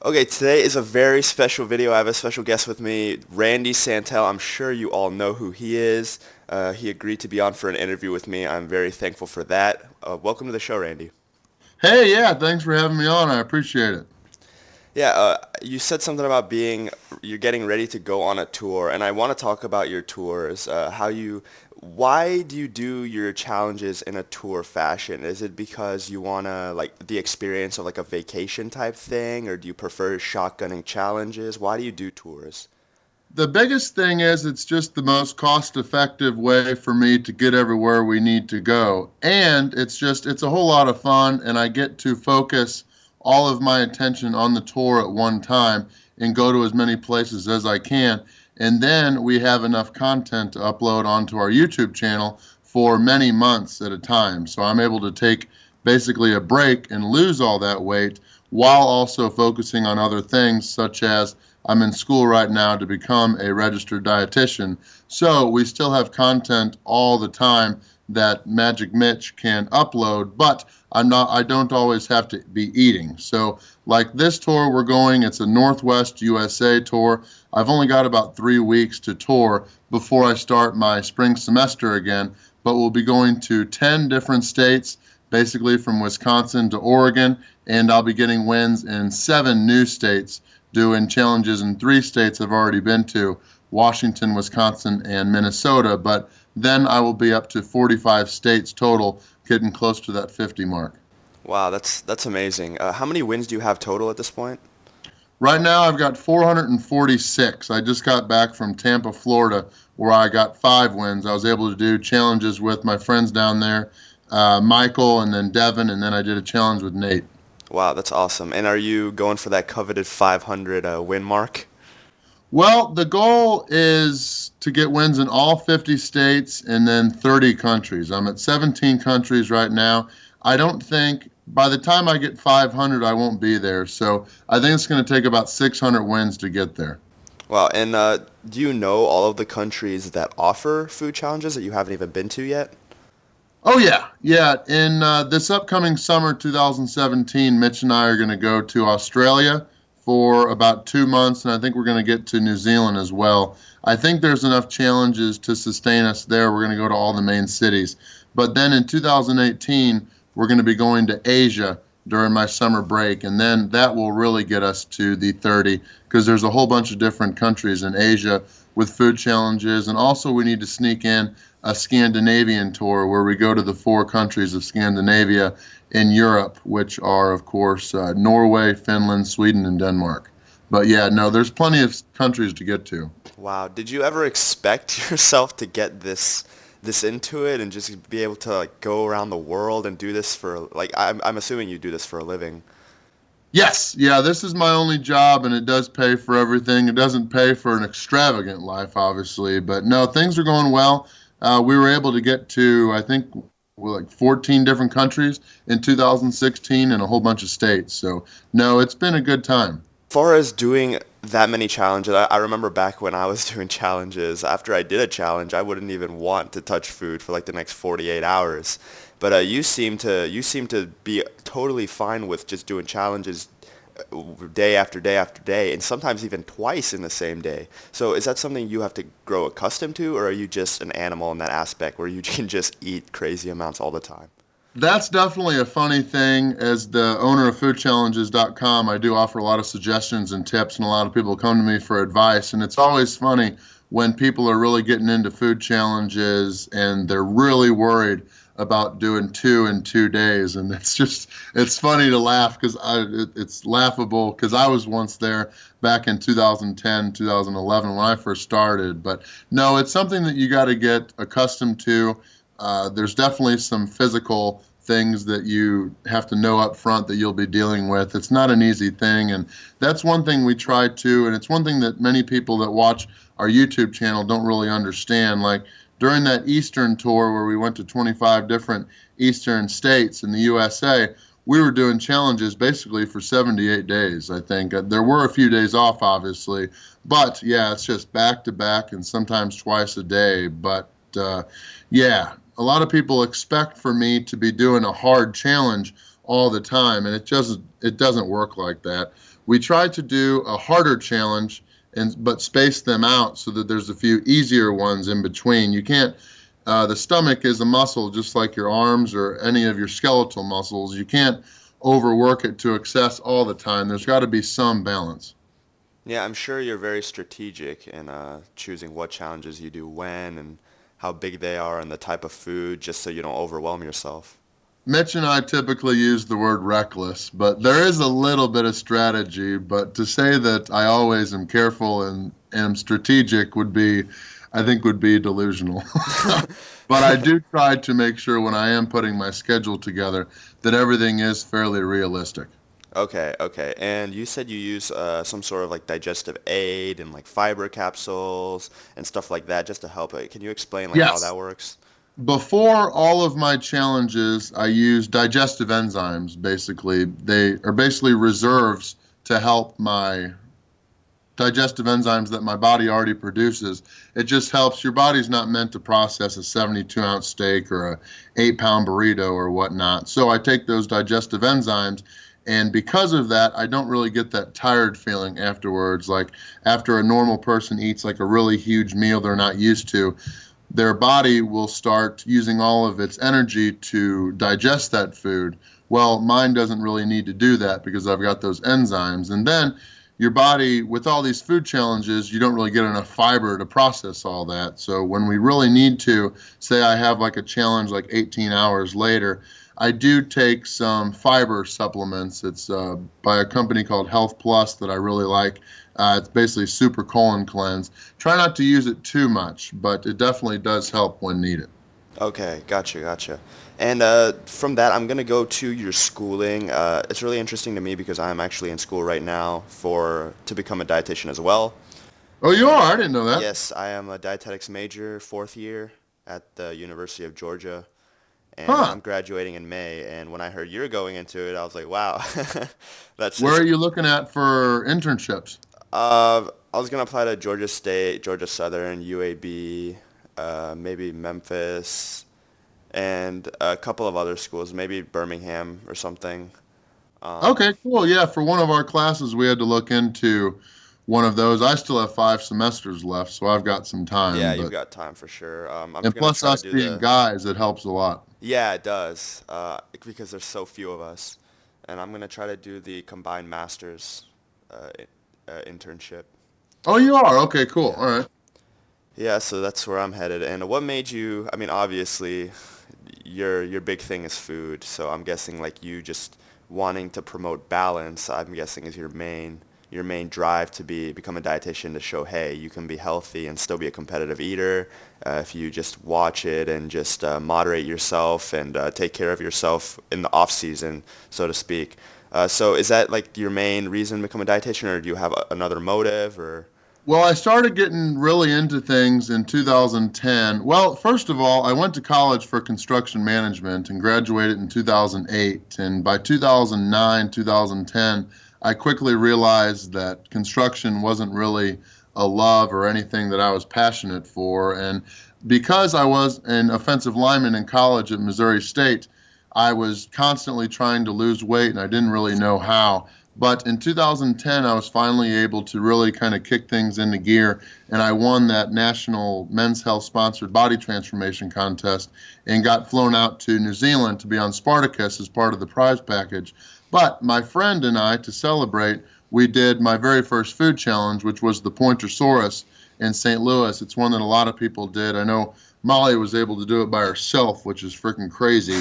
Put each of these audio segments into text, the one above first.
Okay, today is a very special video. I have a special guest with me, Randy Santel. I'm sure you all know who he is. He agreed to be on for an interview with me. I'm very thankful for that. Welcome to the show, Randy. Hey, yeah, thanks for having me on. I appreciate it. Yeah, you said something about you're getting ready to go on a tour, and I want to talk about your tours. Why do you do your challenges in a tour fashion? Is it because you want to, like, the experience of like a vacation type thing, or do you prefer shotgunning challenges? Why do you do tours? The biggest thing is it's just the most cost-effective way for me to get everywhere we need to go. And it's a whole lot of fun, and I get to focus all of my attention on the tour at one time and go to as many places as I can. And then we have enough content to upload onto our YouTube channel for many months at a time. So I'm able to take basically a break and lose all that weight while also focusing on other things, such as I'm in school right now to become a registered dietitian. So we still have content all the time that Magic Mitch can upload, but I don't always have to be eating. So like this tour we're going, it's a Northwest USA tour. I've only got about 3 weeks to tour before I start my spring semester again, but we'll be going to 10 different states, basically from Wisconsin to Oregon, and I'll be getting wins in 7 new states, doing challenges in 3 states I've already been to, Washington, Wisconsin, and Minnesota, but then I will be up to 45 states total, getting close to that 50 mark. Wow, that's amazing. How many wins do you have total at this point? Right now, I've got 446. I just got back from Tampa, Florida, where I got 5 wins. I was able to do challenges with my friends down there, Michael and then Devin, and then I did a challenge with Nate. Wow, that's awesome. And are you going for that coveted 500 win mark? Well, the goal is to get wins in all 50 states and then 30 countries. I'm at 17 countries right now. I don't think by the time I get 500, I won't be there. So I think it's going to take about 600 wins to get there. Wow, and do you know all of the countries that offer food challenges that you haven't even been to yet? Oh, yeah. Yeah. In this upcoming summer 2017, Mitch and I are going to go to Australia for about 2 months, and I think we're going to get to New Zealand as well. I think there's enough challenges to sustain us there. We're going to go to all the main cities. But then in 2018, we're going to be going to Asia during my summer break, and then that will really get us to the 30 because there's a whole bunch of different countries in Asia with food challenges, and also we need to sneak in a Scandinavian tour where we go to the 4 countries of Scandinavia in Europe, which are, of course, Norway, Finland, Sweden, and Denmark. But yeah, no, there's plenty of countries to get to. Wow, did you ever expect yourself to get this into it and just be able to like go around the world and do this for like I'm assuming you do this for a living. Yes, yeah, this is my only job, and it does pay for everything. It doesn't pay for an extravagant life, obviously, but no, things are going well. We were able to get to, I think, like 14 different countries in 2016 and a whole bunch of states. So, no, it's been a good time. Far as doing that many challenges, I remember back when I was doing challenges, after I did a challenge, I wouldn't even want to touch food for like the next 48 hours. But you seem to be totally fine with just doing challenges day after day after day, and sometimes even twice in the same day. So is that something you have to grow accustomed to, or are you just an animal in that aspect where you can just eat crazy amounts all the time? That's definitely a funny thing. As the owner of foodchallenges.com, I do offer a lot of suggestions and tips, and a lot of people come to me for advice. And it's always funny when people are really getting into food challenges and they're really worried about doing 2 in 2 days. And it's funny to laugh because it's laughable because I was once there back in 2010, 2011 when I first started. But no, it's something that you got to get accustomed to. There's definitely some physical things that you have to know up front that you'll be dealing with. It's not an easy thing, and that's one thing we try to, and it's one thing that many people that watch our YouTube channel don't really understand. Like during that Eastern tour where we went to 25 different Eastern states in the USA, we were doing challenges basically for 78 days, I think. There were a few days off, obviously, but yeah, it's just back to back and sometimes twice a day. But yeah, a lot of people expect for me to be doing a hard challenge all the time, and it doesn't work like that. We try to do a harder challenge but space them out so that there's a few easier ones in between. You can't the stomach is a muscle just like your arms or any of your skeletal muscles. You can't overwork it to excess all the time. There's got to be some balance. Yeah, I'm sure you're very strategic in choosing what challenges you do when and how big they are and the type of food just so you don't overwhelm yourself. Mitch and I typically use the word reckless, but there is a little bit of strategy. But to say that I always am careful and am strategic I think, would be delusional. But I do try to make sure when I am putting my schedule together that everything is fairly realistic. Okay, okay. And you said you use some sort of like digestive aid and like fiber capsules and stuff like that just to help it. Can you explain like how Yes. that works? Before all of my challenges, I use digestive enzymes, basically. They are basically reserves to help my digestive enzymes that my body already produces. It just helps. Your body's not meant to process a 72-ounce steak or a 8-pound burrito or whatnot. So I take those digestive enzymes, and because of that, I don't really get that tired feeling afterwards. Like after a normal person eats like a really huge meal they're not used to, their body will start using all of its energy to digest that food. Well, mine doesn't really need to do that because I've got those enzymes. And then your body, with all these food challenges, you don't really get enough fiber to process all that. So when we really need to, say I have like a challenge like 18 hours later, I do take some fiber supplements. It's by a company called Health Plus that I really like. It's basically super colon cleanse. Try not to use it too much, but it definitely does help when needed. Okay, gotcha, gotcha. And from that, I'm gonna go to your schooling. It's really interesting to me because I'm actually in school right now for to become a dietitian as well. Oh, you And are? I didn't know that. yes, I am a dietetics major, fourth year at the University of Georgia, and Huh. I'm graduating in May. And when I heard you're going into it, I was like, wow, that's Where just. are you looking at for internships? I was gonna apply to Georgia State, Georgia Southern, UAB, maybe Memphis, and a couple of other schools, maybe Birmingham or something. Um, Okay, cool. Yeah, for one of our classes, we had to look into one of those. I still have 5 semesters left, so I've got some yeah, time. you've But got time for sure. I'm and gonna plus try to us do being the. guys, it helps a lot. Yeah, it does. Because there's so few of us, and I'm gonna try to do the combined masters internship. Oh, you are? Okay, cool. Yeah. All right. Yeah, so that's where I'm headed. And what made you, I mean, obviously, your big thing is food. So I'm guessing like you just wanting to promote balance, I'm guessing is your main drive to become a dietitian to show, hey, you can be healthy and still be a competitive eater if you just watch it and just moderate yourself and take care of yourself in the off season, so to speak. So is that like your main reason to become a dietitian, or do you have another motive, or? Well, I started getting really into things in 2010. Well, first of all, I went to college for construction management and graduated in 2008. And by 2009, 2010, I quickly realized that construction wasn't really a love or anything that I was passionate for. And because I was an offensive lineman in college at Missouri State, I was constantly trying to lose weight and I didn't really know how. But in 2010, I was finally able to really kind of kick things into gear, and I won that national Men's Health sponsored body transformation contest and got flown out to New Zealand to be on Spartacus as part of the prize package. But my friend and I, to celebrate, we did my very first food challenge, which was the Pointersaurus in St. Louis. It's one that a lot of people did. I know Molly was able to do it by herself, which is freaking crazy.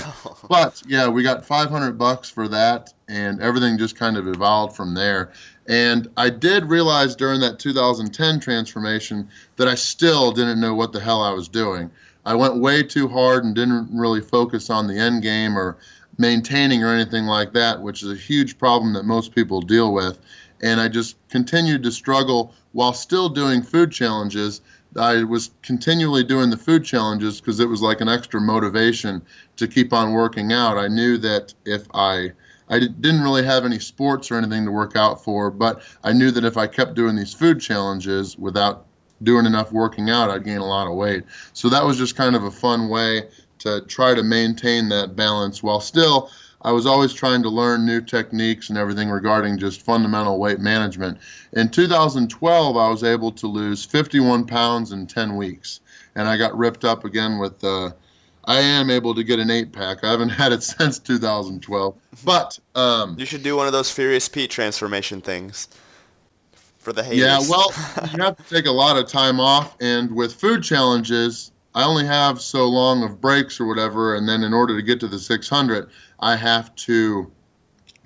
But yeah, we got $500 for that, and everything just kind of evolved from there. And I did realize during that 2010 transformation that I still didn't know what the hell I was doing. I went way too hard and didn't really focus on the end game or maintaining or anything like that, which is a huge problem that most people deal with. And I just continued to struggle while still doing food challenges. I was continually doing the food challenges because it was like an extra motivation to keep on working out. I knew that if I didn't really have any sports or anything to work out for, but I knew that if I kept doing these food challenges without doing enough working out, I'd gain a lot of weight. So that was just kind of a fun way to try to maintain that balance while still I was always trying to learn new techniques and everything regarding just fundamental weight management. In 2012, I was able to lose 51 pounds in 10 weeks, and I got ripped up again with I am able to get an 8-pack. I haven't had it since 2012. But You should do one of those Furious Pete transformation things for the yeah, haters. well, you have to take a lot of time off. And with food challenges, I only have so long of breaks or whatever. And then in order to get to the 600, I have to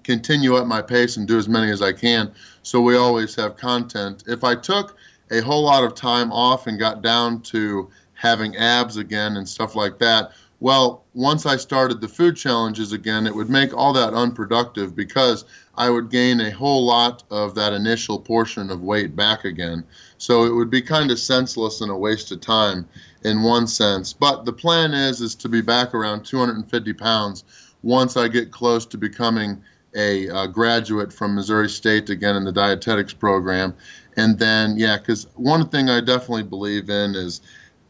continue at my pace and do as many as I can. So we always have content. If I took a whole lot of time off and got down to having abs again and stuff like that, well, once I started the food challenges again, it would make all that unproductive because I would gain a whole lot of that initial portion of weight back again. So it would be kind of senseless and a waste of time in one sense. But the plan is to be back around 250 pounds once I get close to becoming a graduate from Missouri State again in the dietetics program. And then, yeah, because one thing I definitely believe in is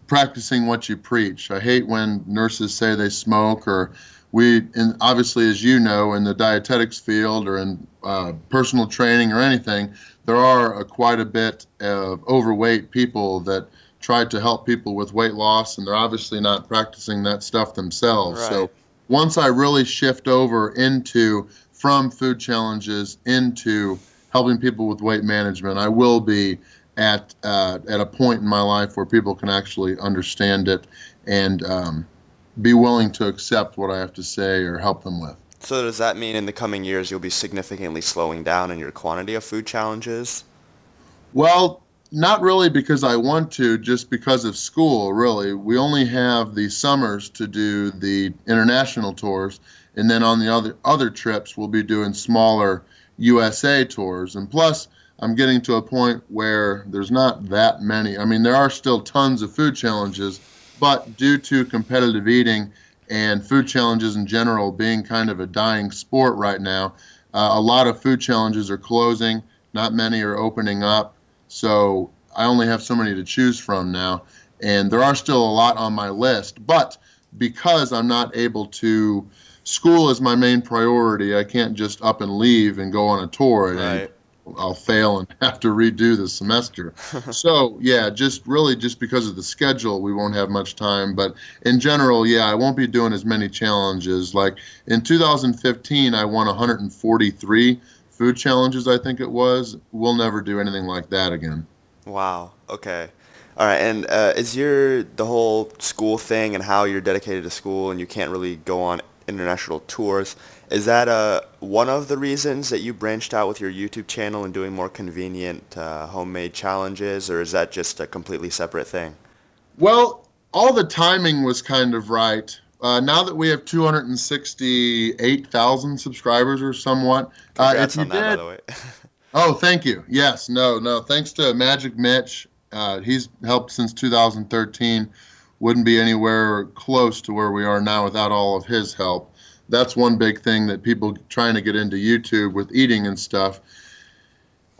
practicing what you preach. I hate when nurses say they smoke, or and obviously, as you know, in the dietetics field or in personal training or anything, there are quite a bit of overweight people that try to help people with weight loss, and they're obviously not practicing that stuff themselves. Right. So once I really shift over from food challenges into helping people with weight management, I will be at a point in my life where people can actually understand it and be willing to accept what I have to say or help them with. So does that mean in the coming years you'll be significantly slowing down in your quantity of food challenges? Well, not really because I want to, just because of school, really. We only have the summers to do the international tours, and then on the other trips we'll be doing smaller USA tours. And plus, I'm getting to a point where there's not that many. I mean, there are still tons of food challenges, but due to competitive eating and food challenges in general being kind of a dying sport right now, a lot of food challenges are closing. Not many are opening up. So I only have so many to choose from now. And there are still a lot on my list. But because I'm not able to, school is my main priority. I can't just up and leave and go on a tour. Right. I'll fail and have to redo the semester. So yeah, just because of the schedule, we won't have much time. But in general, yeah, I won't be doing as many challenges. Like in 2015, I won 143 food challenges, I think it was. We'll never do anything like that again. Wow. Okay. All right. And is the whole school thing and how you're dedicated to school and you can't really go on international tours, is that one of the reasons that you branched out with your YouTube channel and doing more convenient homemade challenges, or is that just a completely separate thing? Well, all the timing was kind of right. Now that we have 268,000 subscribers or somewhat, Congrats on that, by the way. Oh, thank you. Yes, no. Thanks to Magic Mitch. He's helped since 2013. Wouldn't be anywhere close to where we are now without all of his help. That's one big thing that people trying to get into YouTube with eating and stuff.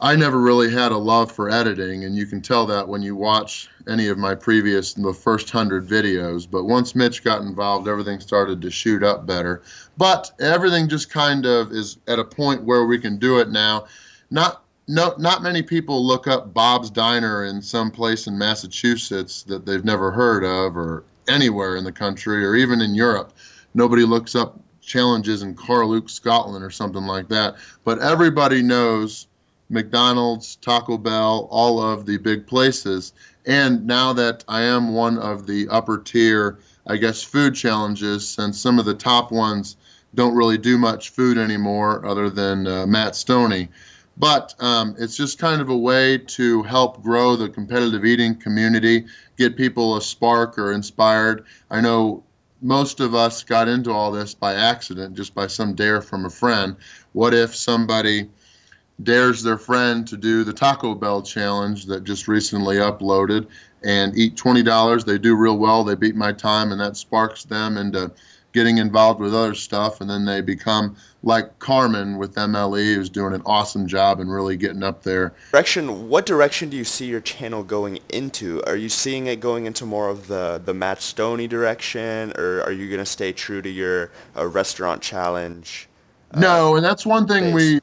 I never really had a love for editing, and you can tell that when you watch any of my the first 100 videos. But once Mitch got involved, everything started to shoot up better. But everything just kind of is at a point where we can do it now. Not many people look up Bob's Diner in some place in Massachusetts that they've never heard of, or anywhere in the country, or even in Europe. Nobody looks up challenges in Carluke, Scotland, or something like that. But everybody knows McDonald's, Taco Bell, all of the big places. And now that I am one of the upper tier, I guess, food challenges, since some of the top ones don't really do much food anymore other than Matt Stoney. But it's just kind of a way to help grow the competitive eating community, get people a spark or inspired. I know most of us got into all this by accident, just by some dare from a friend. What if somebody dares their friend to do the Taco Bell challenge that just recently uploaded and eat $20? They do real well. They beat my time, and that sparks them into getting involved with other stuff, and then they become like Carmen with MLE, who's doing an awesome job and really getting up there. What direction do you see your channel going into? Are you seeing it going into more of the Matt Stoney direction, or are you going to stay true to your restaurant challenge uh, No, and that's one thing base?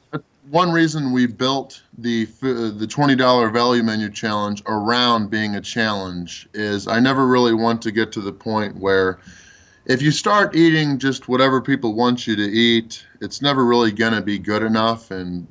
one reason we built the $20 value menu challenge around being a challenge is I never really want to get to the point where if you start eating just whatever people want you to eat, it's never really going to be good enough, and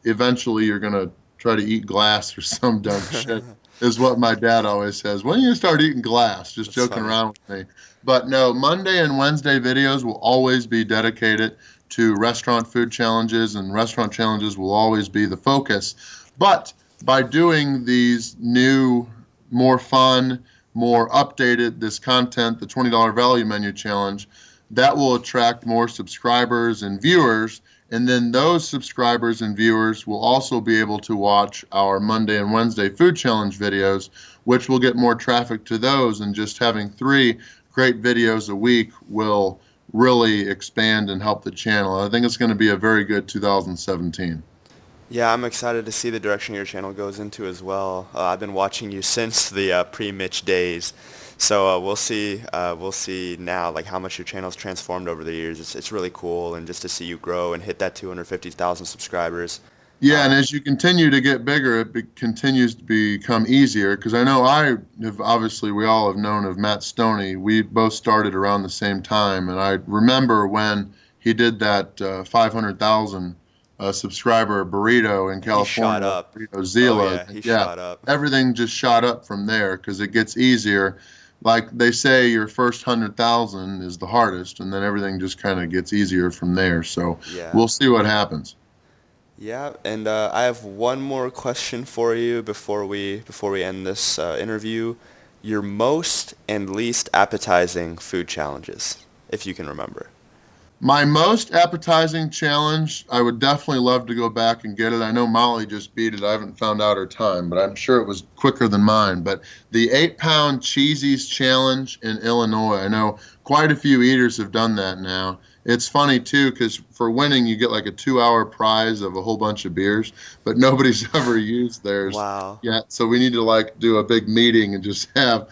eventually you're going to try to eat glass or some dumb shit, is what my dad always says. When are you going to start eating glass? Just That's joking funny. around with me. But no, Monday and Wednesday videos will always be dedicated to restaurant food challenges, and restaurant challenges will always be the focus. But by doing these new, more fun, more updated, this content, the $20 value menu challenge, that will attract more subscribers and viewers. And then those subscribers and viewers will also be able to watch our Monday and Wednesday food challenge videos, which will get more traffic to those. And just having 3 great videos a week will really expand and help the channel. I think it's going to be a very good 2017. Yeah, I'm excited to see the direction your channel goes into as well. I've been watching you since the pre-Mitch days, so we'll see now like how much your channel's transformed over the years. It's really cool, and just to see you grow and hit that 250,000 subscribers. Yeah, and Uh, as you continue to get bigger, continues to become easier. Because I know I have obviously we all have known of Matt Stoney. We both started around the same time, and I remember when he did that 500,000 subscriber burrito in he shot California, up. Burrito Oh Zila. yeah, he Yeah, shot up. everything just shot up from there because it gets easier. Like they say, your first 100,000 is the hardest, and then everything just kind of gets easier from there. So Yeah. we'll see what happens. Yeah, and I have one more question for you before we end this interview. Your most and least appetizing food challenges, if you can remember. My most appetizing challenge, I would definitely love to go back and get it. I know Molly just beat it. I haven't found out her time, but I'm sure it was quicker than mine. But the 8-pound cheesies challenge in Illinois, I know quite a few eaters have done that now. It's funny too, because for winning, you get like a 2-hour prize of a whole bunch of beers, but nobody's ever used theirs Wow. yet. So we need to like do a big meeting and just have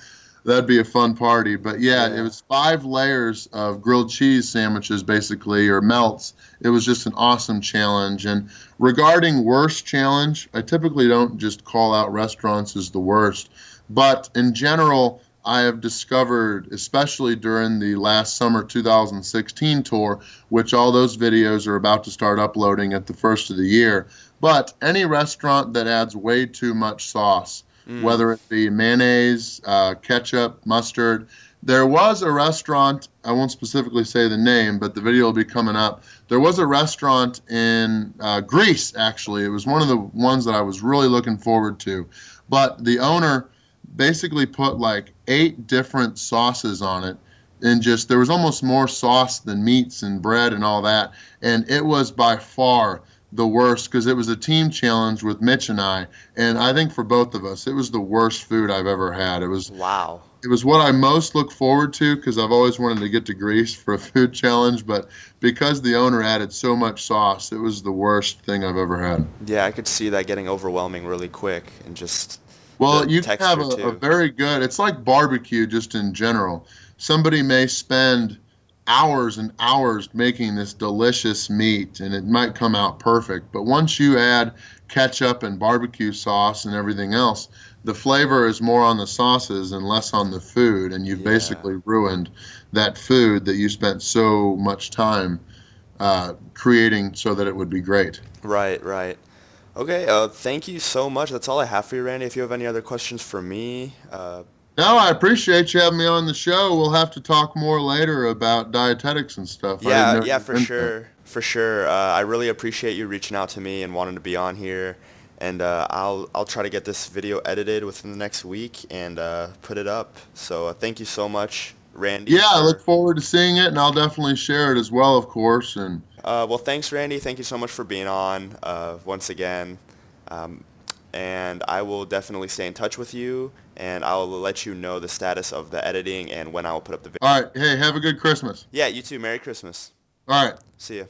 that'd be a fun party. But yeah, it Yeah. was 5 layers of grilled cheese sandwiches, basically, or melts. It was just an awesome challenge. And regarding worst challenge, I typically don't just call out restaurants as the worst. But in general, I have discovered, especially during the last summer 2016 tour, which all those videos are about to start uploading at the first of the year. But any restaurant that adds way too much sauce, Mm. whether it be mayonnaise, ketchup, mustard. There was a restaurant, I won't specifically say the name, but the video will be coming up. There was a restaurant in Greece, actually. It was one of the ones that I was really looking forward to. But the owner basically put like 8 different sauces on it. And just there was almost more sauce than meats and bread and all that. And it was by far the worst because it was a team challenge with Mitch and I. And I think for both of us, it was the worst food I've ever had. Wow. It was what I most look forward to because I've always wanted to get to Greece for a food challenge, but because the owner added so much sauce, it was the worst thing I've ever had. Yeah, I could see that getting overwhelming really quick, and just the Well, you can have texture a too. very good, it's like barbecue just in general. Somebody may spend hours and hours making this delicious meat and it might come out perfect, but once you add ketchup and barbecue sauce and everything else, the flavor is more on the sauces and less on the food, and you've Yeah. basically ruined that food that you spent so much time creating so that it would be great. Right, right. Okay, thank you so much. That's all I have for you, Randy. If you have any other questions for me, No, I appreciate you having me on the show. We'll have to talk more later about dietetics and stuff. I didn't yeah, know yeah, you for were into that. sure, for sure. I really appreciate you reaching out to me and wanting to be on here. And I'll try to get this video edited within the next week and put it up. So thank you so much, Randy, Yeah, I look for. forward to seeing it, and I'll definitely share it as well, of course. And Well, thanks, Randy. Thank you so much for being on once again. Um, and I will definitely stay in touch with you, and I'll let you know the status of the editing and when I will put up the video. all right, hey, have a good Christmas. Yeah, you too. Merry Christmas. All right. See ya.